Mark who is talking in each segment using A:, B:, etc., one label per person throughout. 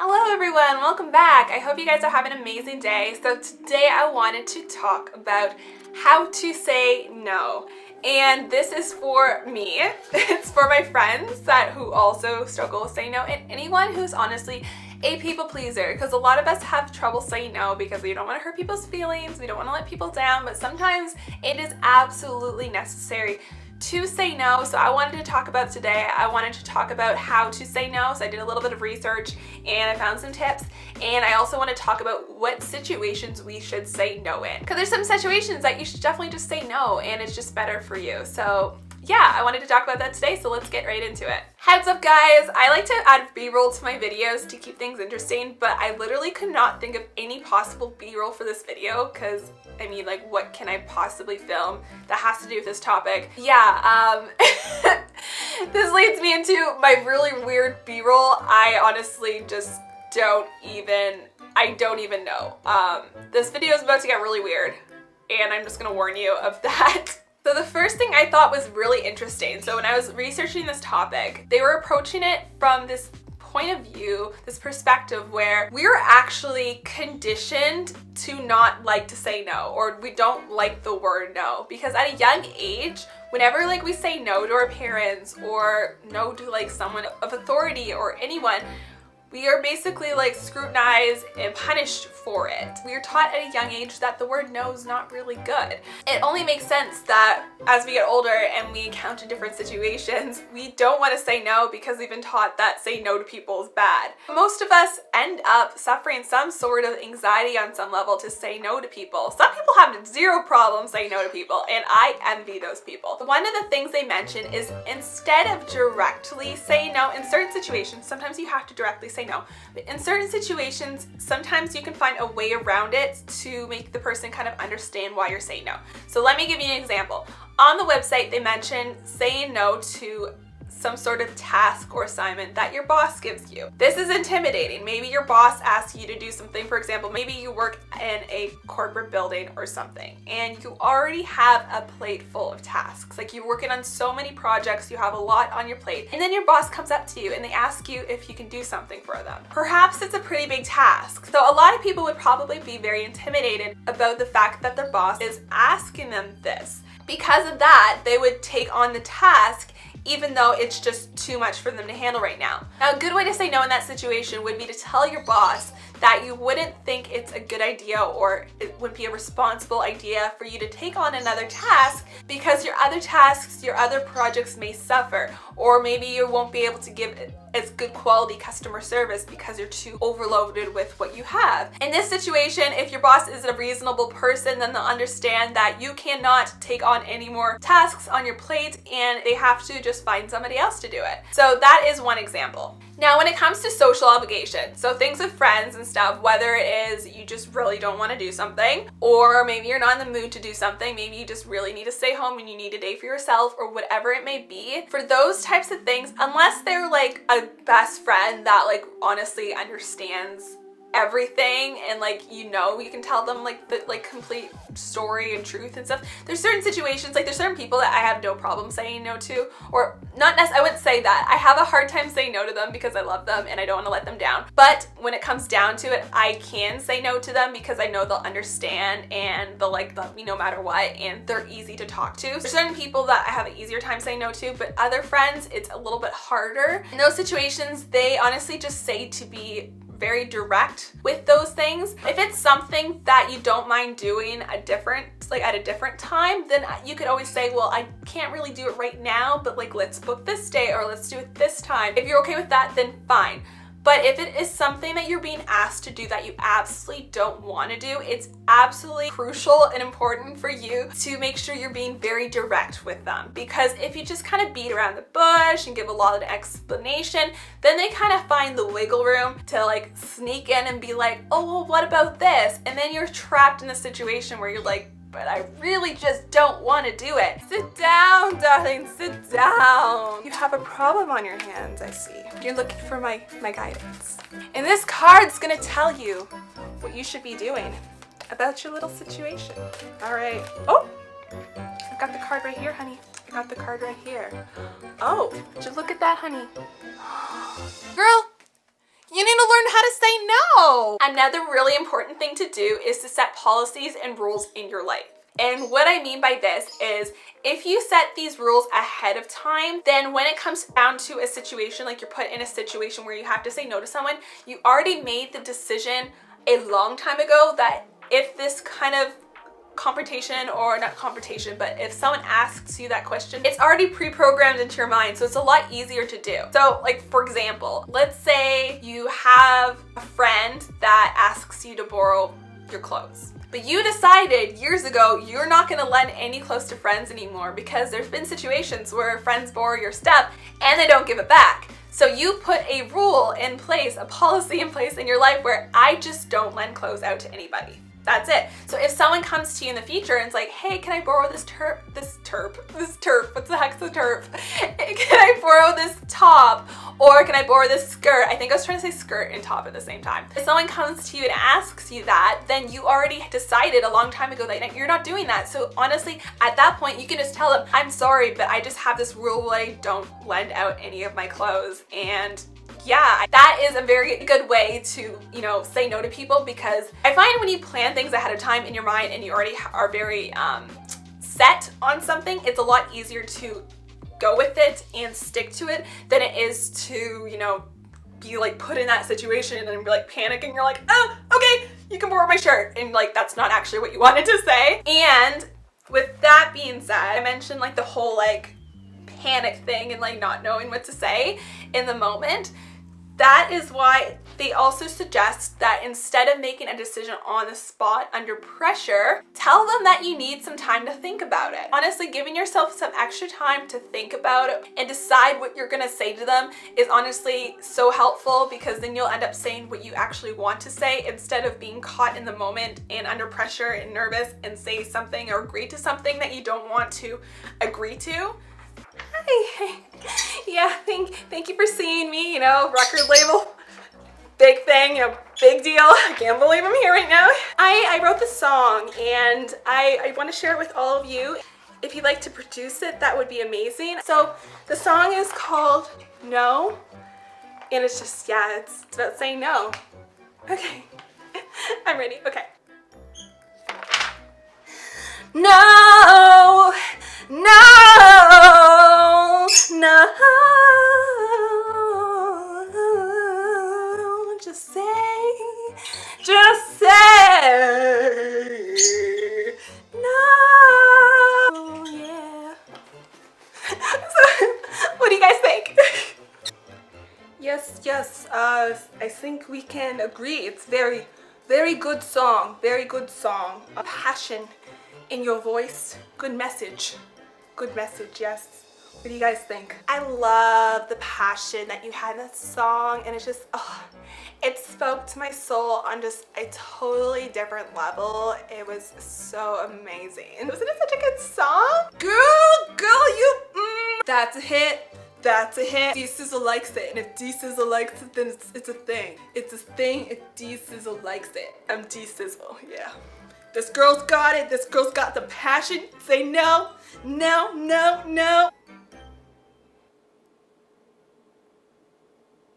A: Hello everyone, welcome back. I hope you guys are having an amazing day. So today I wanted to talk about how to say no. And this is for me. It's for my friends who also struggle with saying no, and anyone who's honestly a people pleaser, because a lot of us have trouble saying no because we don't want to hurt people's feelings, we don't want to let people down, but sometimes it is absolutely necessary to say no. So I wanted to talk about today, I wanted to talk about how to say no. So I did a little bit of research and I found some tips, and I also want to talk about what situations we should say no in, because there's some situations that you should definitely just say no and it's just better for you. So yeah, I wanted to talk about that today, so let's get right into it. Heads up guys, I like to add b-roll to my videos to keep things interesting, but I literally could not think of any possible b-roll for this video because I mean, like, what can I possibly film that has to do with this topic? Yeah, this leads me into my really weird b-roll. I honestly just don't even know. This video is about to get really weird, and I'm just gonna warn you of that. So the first thing I thought was really interesting. So when I was researching this topic, they were approaching it from this point of view, this perspective where we're actually conditioned to not like to say no, or we don't like the word no, because at a young age, whenever like we say no to our parents or no to like someone of authority or anyone, we are basically like scrutinized and punished for it. We are taught at a young age that the word no is not really good. It only makes sense that as we get older and we encounter different situations, we don't want to say no because we've been taught that saying no to people is bad. Most of us end up suffering some sort of anxiety on some level to say no to people. Some people have zero problem saying no to people, and I envy those people. One of the things they mention is instead of directly saying no in certain situations, sometimes you have to directly say no, but in certain situations, sometimes you can find a way around it to make the person kind of understand why you're saying no. So let me give you an example. On the website, they mention saying no to some sort of task or assignment that your boss gives you. This is intimidating. Maybe your boss asks you to do something. For example, maybe you work in a corporate building or something, and you already have a plate full of tasks. Like, you're working on so many projects, you have a lot on your plate, and then your boss comes up to you and they ask you if you can do something for them. Perhaps it's a pretty big task. So a lot of people would probably be very intimidated about the fact that their boss is asking them this. Because of that, they would take on the task even though it's just too much for them to handle right now. Now, a good way to say no in that situation would be to tell your boss that you wouldn't think it's a good idea, or it would be a responsible idea for you to take on another task because your other tasks, your other projects may suffer, or maybe you won't be able to give as good quality customer service because you're too overloaded with what you have. In this situation, if your boss is a reasonable person, then they'll understand that you cannot take on any more tasks on your plate and they have to just find somebody else to do it. So that is one example. Now, when it comes to social obligations, so things with friends and stuff, whether it is you just really don't want to do something, or maybe you're not in the mood to do something, maybe you just really need to stay home and you need a day for yourself, or whatever it may be, for those types of things, unless they're like a best friend that like honestly understands everything and like, you know, you can tell them like the complete story and truth and stuff. There's certain situations, like there's certain people that I have no problem saying no to, or not necessarily, I wouldn't say that. I have a hard time saying no to them because I love them and I don't want to let them down. But when it comes down to it, I can say no to them because I know they'll understand and they'll like love me no matter what, and they're easy to talk to. There's certain people that I have an easier time saying no to, but other friends, it's a little bit harder. In those situations, they honestly just say to be very direct with those things. If it's something that you don't mind doing at a different time, then you could always say, well, I can't really do it right now, but like, let's book this day or let's do it this time. If you're okay with that, then fine. But if it is something that you're being asked to do that you absolutely don't want to do, it's absolutely crucial and important for you to make sure you're being very direct with them. Because if you just kind of beat around the bush and give a lot of explanation, then they kind of find the wiggle room to like sneak in and be like, oh, well, what about this? And then you're trapped in a situation where you're like, but I really just don't want to do it. Sit down, darling, sit down. You have a problem on your hands, I see. You're looking for my guidance. And this card's gonna tell you what you should be doing about your little situation. All right. Oh, I've got the card right here, honey. I got the card right here. Oh, would you look at that, honey? Girl, You need to learn how to say no. Another really important thing to do is to set policies and rules in your life. And what I mean by this is if you set these rules ahead of time, then when it comes down to a situation, like you're put in a situation where you have to say no to someone, you already made the decision a long time ago that if this kind of confrontation, or not confrontation, but if someone asks you that question, it's already pre-programmed into your mind, so it's a lot easier to do. So like, for example, let's say you have a friend that asks you to borrow your clothes. But you decided years ago you're not gonna lend any clothes to friends anymore because there's been situations where friends borrow your stuff and they don't give it back. So you put a rule in place, a policy in place in your life where I just don't lend clothes out to anybody. That's it. So if someone comes to you in the future and it's like, hey, can I borrow this turp, what the heck's the turp? Can I borrow this top? Or can I borrow this skirt? I think I was trying to say skirt and top at the same time. If someone comes to you and asks you that, then you already decided a long time ago that you're not doing that. So honestly, at that point, you can just tell them, I'm sorry, but I just have this rule where I don't lend out any of my clothes. And yeah, that is a very good way to, you know, say no to people, because I find when you plan things ahead of time in your mind and you already are very set on something, it's a lot easier to go with it and stick to it than it is to, you know, be like put in that situation and be like panicking. You're like, oh, okay, you can borrow my shirt. And like, that's not actually what you wanted to say. And with that being said, I mentioned like the whole like panic thing and like not knowing what to say in the moment. That is why they also suggest that instead of making a decision on the spot under pressure, tell them that you need some time to think about it. Honestly, giving yourself some extra time to think about it and decide what you're gonna say to them is honestly so helpful, because then you'll end up saying what you actually want to say instead of being caught in the moment and under pressure and nervous and say something or agree to something that you don't want to agree to. Hi. Yeah, thank you for seeing me, you know, record label, big thing, you know, big deal. I can't believe I'm here right now. I wrote this song and I want to share it with all of you. If you'd like to produce it, that would be amazing. So the song is called No, and it's just, yeah, it's about saying no. Okay, I'm ready, okay. No, no, no, just say no, yeah. So, what do you guys think? Yes, I think we can agree. It's very good song, very good song. A passion in your voice, good message, yes. What do you guys think? I love the passion that you had in that song, and it's just, oh, it spoke to my soul on just a totally different level. It was so amazing. Wasn't it such a good song? Girl, you, that's a hit. That's a hit. D-Sizzle likes it, and if D-Sizzle likes it, then it's a thing. It's a thing if D-Sizzle likes it. I'm D-Sizzle, yeah. This girl's got it. This girl's got the passion. Say no, no, no, no.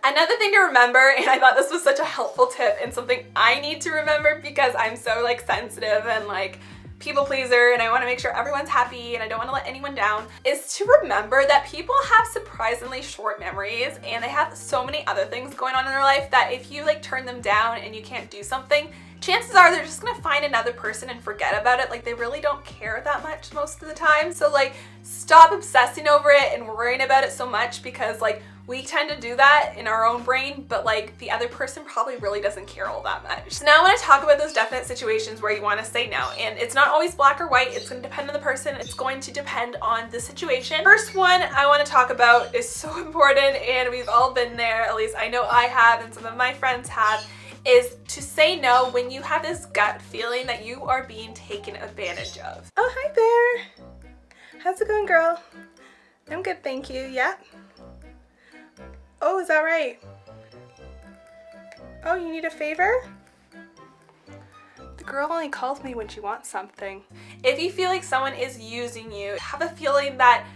A: Another thing to remember, and I thought this was such a helpful tip and something I need to remember because I'm so like sensitive and like people pleaser and I want to make sure everyone's happy and I don't want to let anyone down, is to remember that people have surprisingly short memories and they have so many other things going on in their life that if you like turn them down and you can't do something, chances are they're just gonna find another person and forget about it. Like, they really don't care that much most of the time. So like, stop obsessing over it and worrying about it so much, because like, we tend to do that in our own brain, but like the other person probably really doesn't care all that much. So now I want to talk about those definite situations where you want to say no, and it's not always black or white. It's going to depend on the person. It's going to depend on the situation. First one I want to talk about is so important, and we've all been there, at least I know I have and some of my friends have, is to say no when you have this gut feeling that you are being taken advantage of. Oh, hi there. How's it going, girl? I'm good, thank you. Yeah. Oh, is that right? Oh, you need a favor? The girl only calls me when she wants something. If you feel like someone is using you, have a feeling that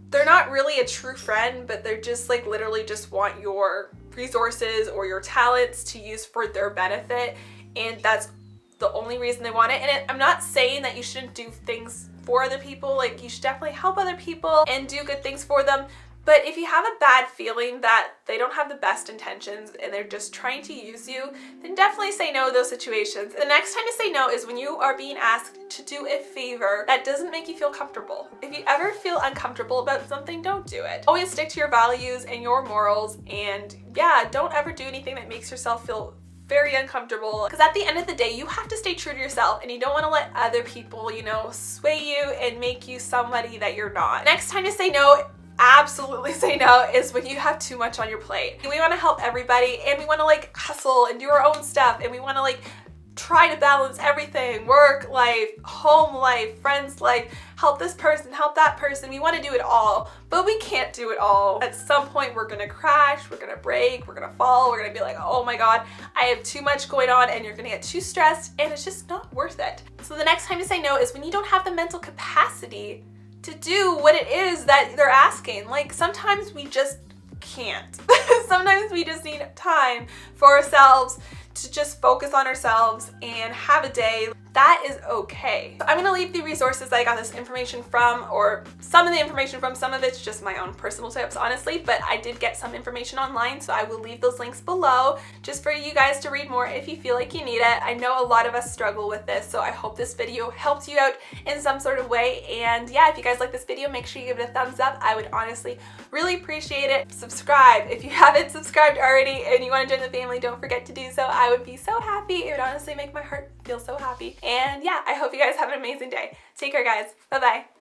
A: they're not really a true friend, but they're just like literally just want your resources or your talents to use for their benefit, and that's the only reason they want it. And I'm not saying that you shouldn't do things for other people. Like, you should definitely help other people and do good things for them. But if you have a bad feeling that they don't have the best intentions and they're just trying to use you, then definitely say no to those situations. The next time to say no is when you are being asked to do a favor that doesn't make you feel comfortable. If you ever feel uncomfortable about something, don't do it. Always stick to your values and your morals, and yeah, don't ever do anything that makes yourself feel very uncomfortable, because at the end of the day, you have to stay true to yourself, and you don't want to let other people, you know, sway you and make you somebody that you're not. Next time to say no, absolutely say no, is when you have too much on your plate. We want to help everybody, and we want to like hustle and do our own stuff, and we want to like try to balance everything: work life, home life, friends life, help this person, help that person. We want to do it all, but we can't do it all. At some point, we're gonna crash, we're gonna break, we're gonna fall, we're gonna be like, oh my god, I have too much going on, and you're gonna get too stressed, and it's just not worth it. So the next time to say no is when you don't have the mental capacity to do what it is that they're asking. Like, sometimes we just can't. Sometimes we just need time for ourselves to just focus on ourselves and have a day. That is okay. So I'm gonna leave the resources that I got this information from, or some of the information from. Some of it's just my own personal tips, honestly, but I did get some information online, so I will leave those links below just for you guys to read more if you feel like you need it. I know a lot of us struggle with this, so I hope this video helped you out in some sort of way. And yeah, if you guys like this video, make sure you give it a thumbs up. I would honestly really appreciate it. Subscribe if you haven't subscribed already and you want to join the family. Don't forget to do so. I would be so happy. It would honestly make my heart feel so happy. And yeah, I hope you guys have an amazing day. Take care, guys. Bye-bye.